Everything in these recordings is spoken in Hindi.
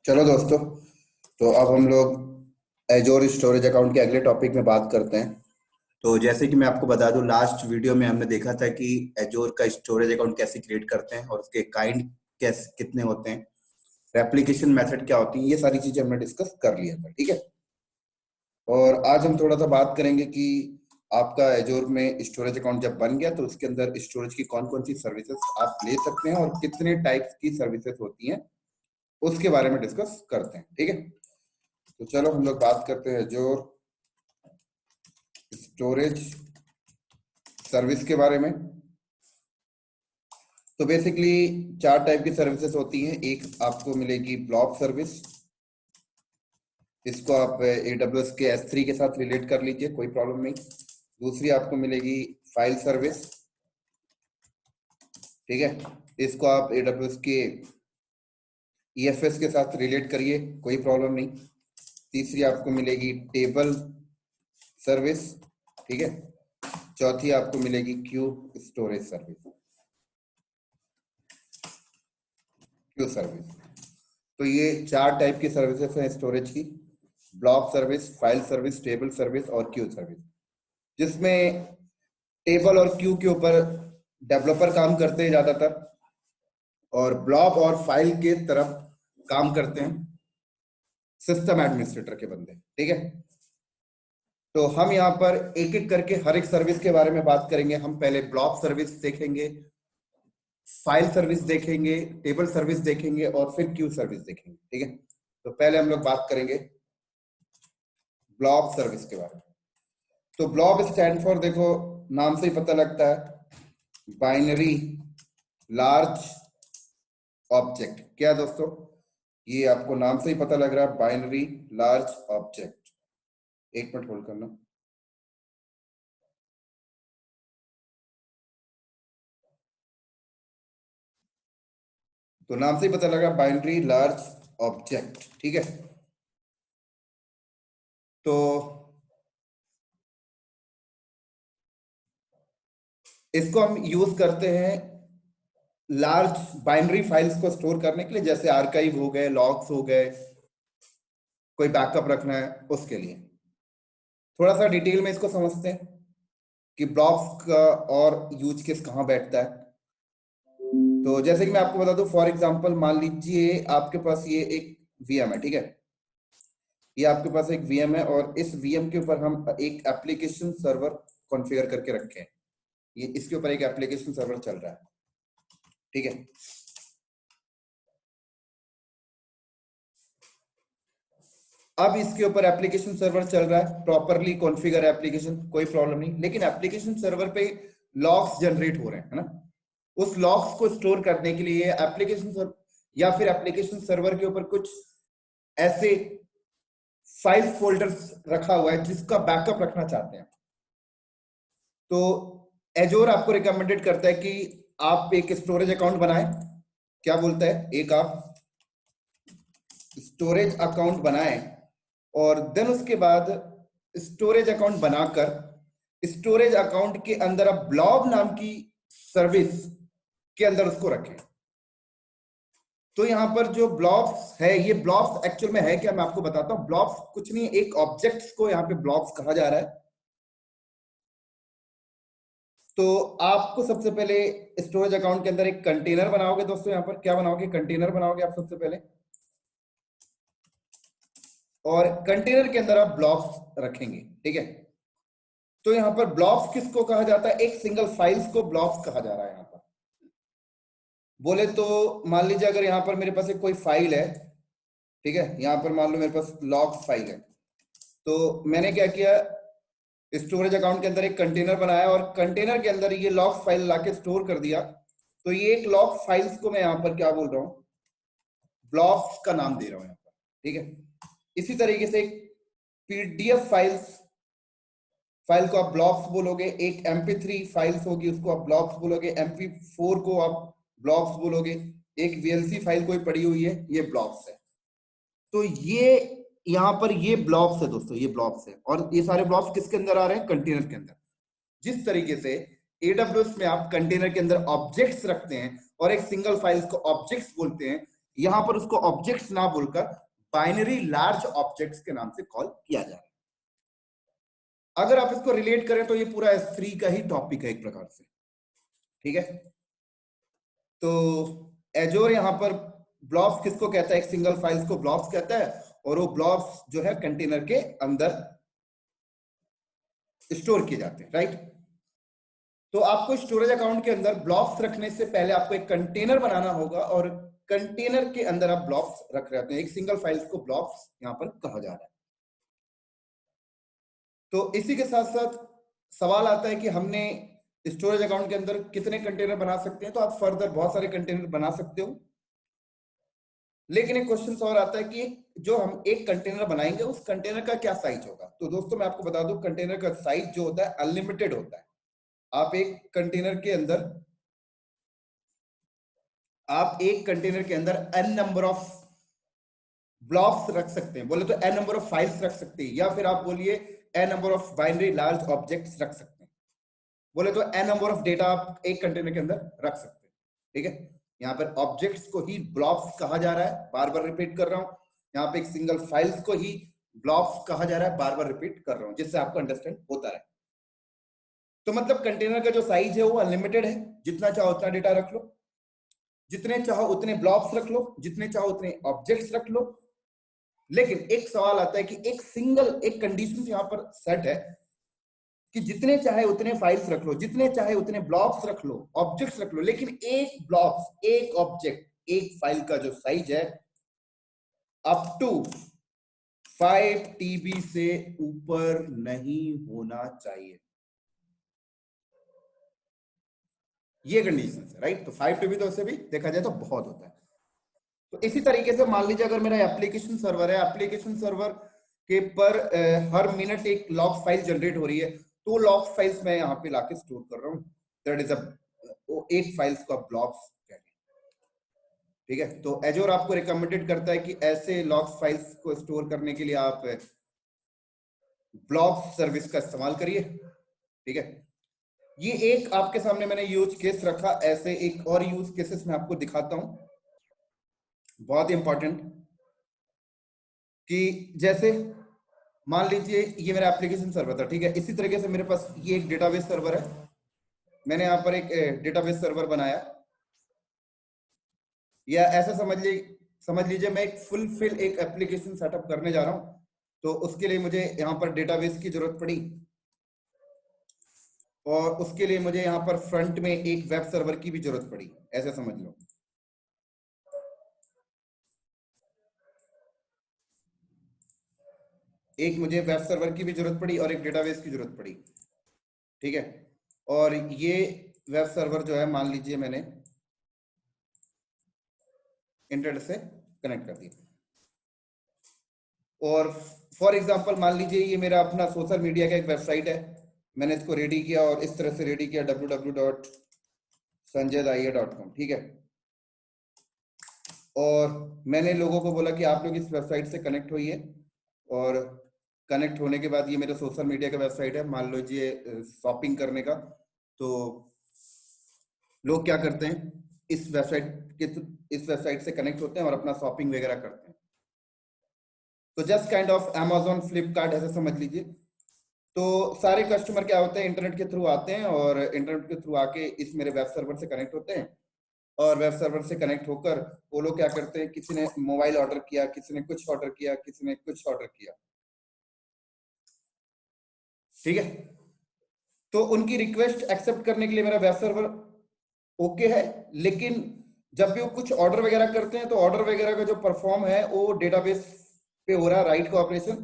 चलो दोस्तों, तो अब हम लोग एजोर स्टोरेज अकाउंट के अगले टॉपिक में बात करते हैं। तो जैसे कि मैं आपको बता दूं, लास्ट वीडियो में हमने देखा था कि एजोर का स्टोरेज अकाउंट कैसे क्रिएट करते हैं और उसके काइंड कैसे कितने होते हैं, रेप्लिकेशन मेथड क्या होती है, ये सारी चीजें हमने डिस्कस कर लिया था। ठीक है। और आज हम थोड़ा सा बात करेंगे कि आपका एजोर में स्टोरेज अकाउंट जब बन गया तो उसके अंदर स्टोरेज की कौन कौन सी सर्विसेज आप ले सकते हैं और कितने टाइप्स की सर्विसेज होती हैं, उसके बारे में डिस्कस करते हैं। ठीक है। तो चलो हम लोग बात करते हैं जो स्टोरेज सर्विस के बारे में। तो बेसिकली चार टाइप की सर्विसेज होती हैं। एक आपको मिलेगी ब्लॉक सर्विस, इसको आप AWS के S3 के साथ रिलेट कर लीजिए, कोई प्रॉब्लम नहीं। दूसरी आपको मिलेगी फाइल सर्विस, ठीक है, इसको आप AWS के EFS के साथ रिलेट करिए, कोई प्रॉब्लम नहीं। तीसरी आपको मिलेगी टेबल सर्विस, ठीक है। चौथी आपको मिलेगी Q storage service, Q service. तो ये चार टाइप की सर्विसेज हैं स्टोरेज की: block service, file service, table service और क्यू सर्विस। जिसमें टेबल और क्यू के ऊपर डेवलपर काम करते हैं ज्यादातर, और ब्लॉक और फाइल के तरफ काम करते हैं सिस्टम एडमिनिस्ट्रेटर के बंदे। ठीक है। तो हम यहाँ पर एक एक करके हर एक सर्विस के बारे में बात करेंगे। हम पहले ब्लॉक सर्विस देखेंगे, फाइल सर्विस देखेंगे, टेबल सर्विस देखेंगे और फिर क्यू सर्विस देखेंगे। ठीक है। तो पहले हम लोग बात करेंगे ब्लॉक सर्विस के बारे में। तो ब्लॉक स्टैंड फॉर, देखो नाम से ही पता लगता है, बाइनरी लार्ज ऑब्जेक्ट। क्या दोस्तों, ये आपको नाम से ही पता लग रहा है, बाइनरी लार्ज ऑब्जेक्ट। एक मिनट होल्ड करना। तो नाम से ही पता लगा, बाइनरी लार्ज ऑब्जेक्ट। ठीक है। तो इसको हम यूज करते हैं लार्ज बाइनरी फाइल्स को स्टोर करने के लिए, जैसे आर्काइव हो गए, लॉग्स हो गए, कोई बैकअप रखना है उसके लिए। थोड़ा सा डिटेल में इसको समझते हैं कि ब्लॉक्स का और यूज केस कहाँ बैठता है। तो जैसे कि मैं आपको बता दूं, फॉर एग्जांपल मान लीजिए आपके पास ये एक VM है, ठीक है। ये आपके पास एक VM है और इस VM के ऊपर हम एक एप्लीकेशन सर्वर कॉन्फ़िगर करके रखे हैं। ये इसके ऊपर एक एप्लीकेशन सर्वर चल रहा है, ठीक है। अब इसके ऊपर एप्लीकेशन सर्वर चल रहा है, प्रॉपरली कॉन्फ़िगर एप्लीकेशन, कोई प्रॉब्लम नहीं। लेकिन एप्लीकेशन सर्वर पे लॉग्स जनरेट हो रहे हैं, है ना। उस लॉग्स को स्टोर करने के लिए एप्लीकेशन सर्वर या फिर एप्लीकेशन सर्वर के ऊपर कुछ ऐसे फाइल फोल्डर्स रखा हुआ है जिसका बैकअप रखना चाहते हैं। तो एजोर आपको रिकमेंडेड करता है कि आप एक स्टोरेज अकाउंट बनाएं। क्या बोलता है, एक आप स्टोरेज अकाउंट बनाएं और देन उसके बाद स्टोरेज अकाउंट बनाकर स्टोरेज अकाउंट के अंदर आप ब्लॉब नाम की सर्विस के अंदर उसको रखें। तो यहां पर जो ब्लॉब्स है, ये ब्लॉब्स एक्चुअल में है क्या, मैं आपको बताता हूं। ब्लॉब्स कुछ नहीं, एक ऑब्जेक्ट्स को यहां पे ब्लॉब्स कहा जा रहा है। तो आपको सबसे पहले स्टोरेज अकाउंट के अंदर एक कंटेनर बनाओगे दोस्तों। यहां पर क्या बनाओगे, कंटेनर बनाओगे आप सबसे पहले, और कंटेनर के अंदर आप ब्लॉक्स रखेंगे, ठीक है। तो यहां पर ब्लॉक्स किसको कहा जाता है, एक सिंगल फाइल्स को ब्लॉक्स कहा जा रहा है। यहां पर बोले तो मान लीजिए अगर यहां पर मेरे पास एक कोई फाइल है, ठीक है, यहां पर मान लो मेरे पास लॉग्स फाइल है। तो मैंने क्या किया, स्टोरेज अकाउंट के अंदर एक कंटेनर बनाया और कंटेनर के अंदर ये लॉग फाइल लाके स्टोर कर दिया। तो ये एक लॉग फाइल्स को मैं यहां पर क्या बोल रहा हूं, ब्लॉक्स का नाम दे रहा हूं यहां पर, ठीक है। इसी तरीके से एक PDF फाइल को आप ब्लॉक्स बोलोगे, एक MP3 फाइल्स होगी उसको आप ब्लॉक्स बोलोगे, MP4 को आप ब्लॉक्स बोलोगे, एक VLC फाइल कोई पड़ी हुई है, ये ब्लॉक्स है। तो ये यहां पर ये ब्लॉक्स है दोस्तों, ये ब्लॉक्स है। और ये सारे ब्लॉक्स किसके अंदर आ रहे हैं, कंटेनर के अंदर। जिस तरीके से AWS में आप कंटेनर के अंदर ऑब्जेक्ट्स रखते हैं और एक सिंगल फाइल्स को ऑब्जेक्ट्स बोलते हैं, यहां पर उसको ऑब्जेक्ट्स ना बोलकर बाइनरी लार्ज ऑब्जेक्ट्स के नाम से कॉल किया जा रहा है। अगर आप इसको रिलेट करें तो ये पूरा S3 का ही टॉपिक है एक प्रकार से, ठीक है। तो एजोर यहां पर ब्लॉब्स किसको कहता है, एक सिंगल फाइल्स को ब्लॉब्स कहता है, और वो ब्लॉब्स जो है कंटेनर के अंदर स्टोर किए जाते हैं, राइट। तो आपको स्टोरेज अकाउंट के अंदर ब्लॉब्स रखने से पहले आपको एक कंटेनर बनाना होगा, और कंटेनर के अंदर आप ब्लॉब्स रख रहे होते हैं। एक सिंगल फाइल्स को ब्लॉब्स यहां पर कहा जा रहा है। तो इसी के साथ साथ सवाल आता है कि हमने स्टोरेज अकाउंट के अंदर कितने कंटेनर बना सकते हैं। तो आप फर्दर बहुत सारे कंटेनर बना सकते हो, लेकिन एक क्वेश्चन और आता है कि जो हम एक कंटेनर बनाएंगे उस कंटेनर का क्या साइज होगा। तो दोस्तों मैं आपको बता दूं, कंटेनर का साइज जो होता है अनलिमिटेड होता है। आप एक कंटेनर के अंदर n नंबर ऑफ ब्लॉक्स रख सकते हैं, बोले तो n नंबर ऑफ फाइल्स रख सकते हैं, या फिर आप बोलिए n number of binary large objects रख सकते हैं, बोले तो n नंबर ऑफ डेटा आप एक कंटेनर के अंदर रख सकते हैं, ठीक है। यहाँ पर ऑब्जेक्ट्स को ही ब्लॉक्स कहा जा रहा है, बार बार रिपीट कर रहा हूं। यहाँ पे एक सिंगल फाइल्स को ही ब्लॉक्स कहा जा रहा है, बार बार रिपीट कर रहा हूं जिससे आपको अंडरस्टैंड होता रहे। तो मतलब कंटेनर का जो साइज है वो अनलिमिटेड है, जितना चाहो उतना डेटा रख लो, जितने चाहो उतने ब्लॉक्स रख लो, जितने चाहो उतने ऑब्जेक्ट्स रख लो। लेकिन एक सवाल आता है कि एक कंडीशन यहां पर सेट है कि जितने चाहे उतने फाइल्स रख लो, जितने चाहे उतने ब्लॉक्स रख लो, ऑब्जेक्ट्स रख लो, लेकिन एक ब्लॉक, एक ऑब्जेक्ट, एक फाइल का जो साइज है अप टू 5 TB से ऊपर नहीं होना चाहिए। ये कंडीशन है, राइट। तो 5 TB तो उससे भी देखा जाए तो बहुत होता है। तो इसी तरीके से मान लीजिए अगर मेरा एप्लीकेशन सर्वर है, एप्लीकेशन सर्वर के पर हर मिनट एक लॉग फाइल जनरेट हो रही है, तो लॉग फाइल्स मैं यहाँ पे लाके स्टोर कर रहा हूँ। दैट इज एक फाइल्स को आप ब्लॉक्स कहते हैं, ठीक है। तो एजोर आपको रिकमेंडेड करता है कि ऐसे लॉग फाइल्स को स्टोर करने के लिए आप ब्लॉक सर्विस का इस्तेमाल करिए, ठीक है। ये एक आपके सामने मैंने यूज केस रखा, ऐसे एक और यूज केसेस मैं आपको दिखाता हूं, बहुत ही इंपॉर्टेंट। कि जैसे मान लीजिए ये मेरा एप्लीकेशन सर्वर था, ठीक है। इसी तरीके से मेरे पास ये एक डेटाबेस सर्वर है, मैंने यहाँ पर एक डेटाबेस सर्वर बनाया, या ऐसा समझ लीजिए मैं एक फुलफिल एक एप्लीकेशन सेटअप करने जा रहा हूं। तो उसके लिए मुझे यहाँ पर डेटाबेस की जरूरत पड़ी, और उसके लिए मुझे यहाँ पर फ्रंट में एक वेब सर्वर की भी जरूरत पड़ी, ऐसे समझ लो। एक मुझे वेब सर्वर की भी जरूरत पड़ी और एक डेटाबेस की जरूरत पड़ी, ठीक है। और ये वेब सर्वर जो है मान लीजिए मैंने इंटरनेट से कनेक्ट कर दिया, और फॉर एग्जांपल मान लीजिए ये मेरा अपना सोशल मीडिया का एक वेबसाइट है, मैंने इसको रेडी किया और इस तरह से रेडी किया www.sanjaydaiya.com, ठीक है। और मैंने लोगों को बोला कि आप लोग इस वेबसाइट से कनेक्ट होइए, और कनेक्ट होने के बाद ये मेरा सोशल मीडिया का वेबसाइट है, मान लीजिए शॉपिंग करने का। तो लोग क्या करते हैं, इस वेबसाइट से कनेक्ट होते हैं और अपना शॉपिंग वगैरह करते हैं। तो just kind of Amazon, Flipkart ऐसे समझ लीजिए। तो सारे कस्टमर क्या होते हैं, इंटरनेट के थ्रू आते हैं, और इंटरनेट के थ्रू आके इस मेरे वेब सर्वर से कनेक्ट होते हैं, और वेब सर्वर से कनेक्ट होकर वो लोग क्या करते हैं, किसी ने मोबाइल ऑर्डर किया, किसी ने कुछ ऑर्डर किया, किसी ने कुछ ऑर्डर किया, ठीक है। तो उनकी रिक्वेस्ट एक्सेप्ट करने के लिए मेरा वेब सर्वर ओके है, लेकिन जब भी वो कुछ ऑर्डर वगैरह करते हैं तो ऑर्डर वगैरह का जो परफॉर्म है वो डेटाबेस पे हो रहा है, राइट का ऑपरेशन।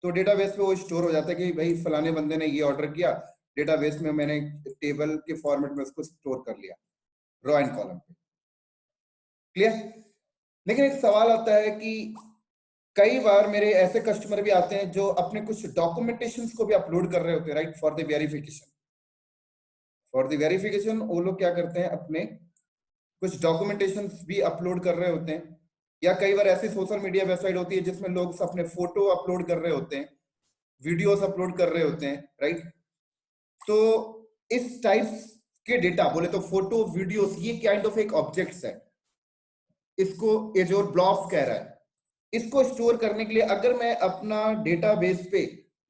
तो डेटाबेस पे वो स्टोर हो जाता है कि भाई फलाने बंदे ने ये ऑर्डर किया, डेटाबेस में मैंने टेबल के फॉर्मेट में उसको स्टोर कर लिया, रो एंड कॉलम पे, क्लियर। लेकिन एक सवाल आता है कि कई बार मेरे ऐसे कस्टमर भी आते हैं जो अपने कुछ डॉक्यूमेंटेशन को भी अपलोड कर रहे होते हैं, राइट, फॉर द वेरिफिकेशन वो लोग क्या करते हैं, अपने कुछ डॉक्यूमेंटेशन भी अपलोड कर रहे होते हैं। या कई बार ऐसी सोशल मीडिया वेबसाइट होती है जिसमें लोग अपने फोटो अपलोड कर रहे होते हैं, वीडियोस अपलोड कर रहे होते हैं, राइट। तो इस टाइप के डेटा, बोले तो फोटो वीडियोस, ये काइंड ऑफ एक ऑब्जेक्ट्स है, इसको एजोर ब्लॉब्स कह रहा है। इसको स्टोर करने के लिए अगर मैं अपना डेटाबेस पे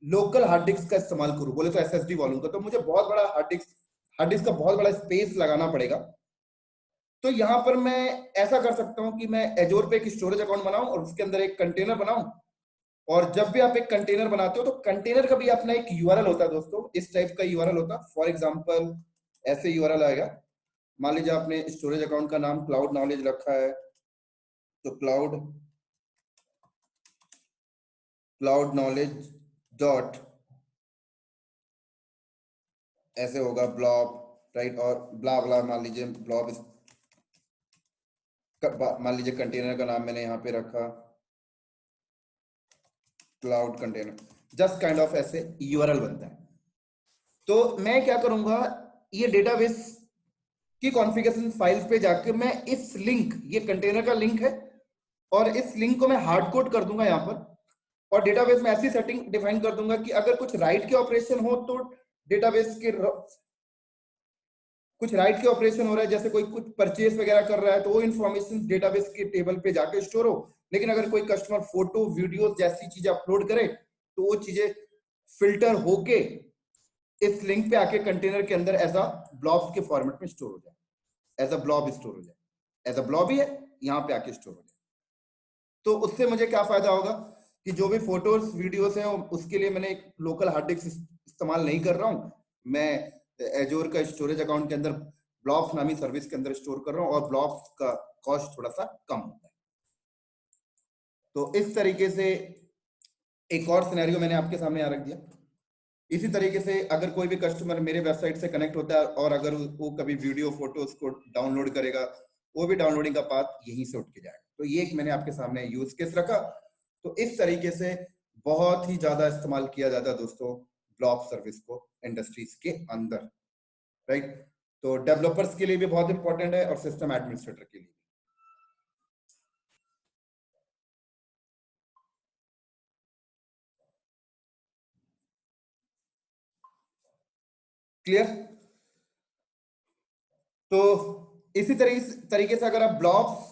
लोकल हार्ड डिस्क का इस्तेमाल करूं, बोले तो एसएसडी वॉल्यूम का, तो मुझे बहुत बड़ा हार्ड डिस्क का बहुत बड़ा स्पेस लगाना पड़ेगा। तो यहां पर मैं ऐसा कर सकता हूं कि मैं एजोर पे एक स्टोरेज अकाउंट बनाऊं और उसके अंदर एक कंटेनर बनाऊं। और जब भी आप एक कंटेनर बनाते हो तो कंटेनर का भी अपना एक यूआरएल होता है दोस्तों, इस टाइप का यूआरएल होता है। फॉर एग्जांपल ऐसे यूआरएल आएगा। मान लीजिए आपने स्टोरेज अकाउंट का नाम क्लाउड नॉलेज रखा है, तो क्लाउड नॉलेज डॉट ऐसे होगा ब्लॉब, राइट, और ब्ला ब्ला मान लीजिए ब्लॉब, मान लीजिए कंटेनर का नाम मैंने यहाँ पे रखा cloud container, just kind of ऐसे यूआरएल बनता है। तो मैं क्या करूंगा, ये डेटाबेस की कॉन्फ़िगरेशन फाइल्स पे जाके मैं इस लिंक, ये कंटेनर का लिंक है, और इस लिंक को मैं हार्ड कोड कर दूंगा यहाँ पर। और डेटाबेस में ऐसी सेटिंग डिफाइन कर दूंगा कि अगर कुछ राइट के ऑपरेशन हो तो डेटाबेस के कुछ राइट के ऑपरेशन हो रहा है, जैसे कोई कुछ परचेस वगैरह कर रहा है, तो वो इन्फॉर्मेशन डेटाबेस के टेबल पे जाके स्टोर हो। लेकिन अगर कोई कस्टमर फोटो वीडियो जैसी चीजें अपलोड करे तो वो चीजें फिल्टर होके इस लिंक पे आके कंटेनर के अंदर एज अ ब्लॉब्स के फॉर्मेट में स्टोर हो जाए, एज अ ब्लॉब स्टोर हो जाए, एज अ ब्लॉब ही है, यहाँ पे आके स्टोर हो जाए। तो उससे मुझे क्या फायदा होगा कि जो भी फोटोज वीडियोस हैं उसके लिए मैंने एक लोकल हार्ड डिस्क इस्तेमाल नहीं कर रहा हूं, मैं एजोर का स्टोरेज अकाउंट के अंदर ब्लॉब्स नामी सर्विस के अंदर स्टोर कर रहा हूं, और ब्लॉब्स का कॉस्ट थोड़ा सा कम होता है। तो इस तरीके से एक और सिनेरियो मैंने आपके सामने यहाँ रख दिया। इसी तरीके से अगर कोई भी कस्टमर मेरे वेबसाइट से कनेक्ट होता है और अगर वो कभी वीडियो फोटोज को डाउनलोड करेगा, वो भी डाउनलोडिंग का पाथ यहीं से उठ के जाएगा। तो ये एक मैंने आपके सामने यूज केस रखा। तो इस तरीके से बहुत ही ज्यादा इस्तेमाल किया जाता है दोस्तों ब्लॉब सर्विस को इंडस्ट्रीज के अंदर, राइट। तो डेवलपर्स के लिए भी बहुत इंपॉर्टेंट है और सिस्टम एडमिनिस्ट्रेटर के लिए। क्लियर। तो इसी तरीके से अगर आप ब्लॉब्स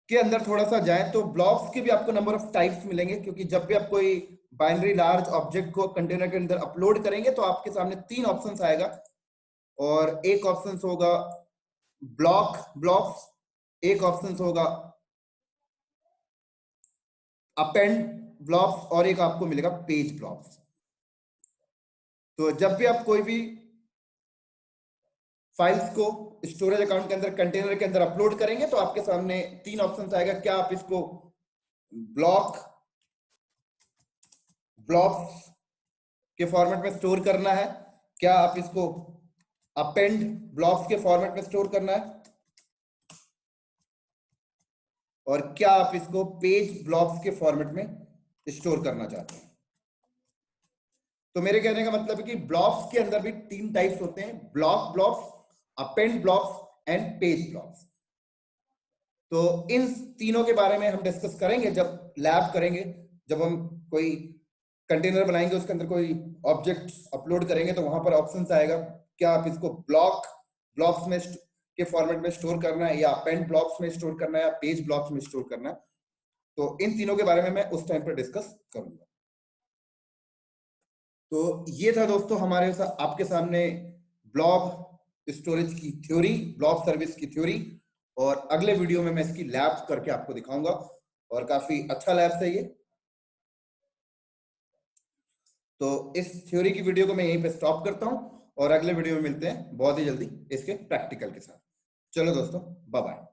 के अंदर थोड़ा सा जाए तो ब्लॉक्स के भी आपको नंबर ऑफ टाइप्स मिलेंगे, क्योंकि जब भी आप कोई बाइनरी लार्ज ऑब्जेक्ट को कंटेनर के अंदर अपलोड करेंगे तो आपके सामने 3 ऑप्शंस आएगा। और एक ऑप्शन होगा ब्लॉक्स, एक ऑप्शन होगा अपेंड ब्लॉक्स, और एक आपको मिलेगा पेज ब्लॉक्स। तो जब भी आप कोई भी फाइल्स को स्टोरेज अकाउंट के अंदर कंटेनर के अंदर अपलोड करेंगे तो आपके सामने 3 ऑप्शंस आएगा। क्या आप इसको ब्लॉक्स के फॉर्मेट में स्टोर करना है, क्या आप इसको अपेंड ब्लॉक्स के फॉर्मेट में स्टोर करना है, और क्या आप इसको पेज ब्लॉक्स के फॉर्मेट में स्टोर करना चाहते हैं। तो मेरे कहने का मतलब है कि ब्लॉक्स के अंदर भी 3 टाइप्स होते हैं, blocks, append blocks and page blocks. तो इन तीनों के बारे में हम डिस्कस करेंगे जब लैब करेंगे, जब हम कोई कंटेनर बनाएंगे उसके अंदर कोई ऑब्जेक्ट अपलोड करेंगे तो वहां पर ऑप्शंस आएगा, क्या आप इसको ब्लॉक्स में के फॉर्मेट में स्टोर करना है, या अपेंड ब्लॉक्स में स्टोर करना है, या पेज ब्लॉक्स में स्टोर करना है। तो इन तीनों के बारे में मैं उस टाइम पर डिस्कस करूंगा। तो ये था दोस्तों हमारे आपके सामने ब्लॉब स्टोरेज की थ्योरी, ब्लॉब सर्विस की थ्योरी, और अगले वीडियो में मैं इसकी लैब करके आपको दिखाऊंगा, और काफी अच्छा लैब है ये। तो इस थ्योरी की वीडियो को मैं यहीं पे स्टॉप करता हूं, और अगले वीडियो में मिलते हैं बहुत ही जल्दी इसके प्रैक्टिकल के साथ। चलो दोस्तों, बाय बाय।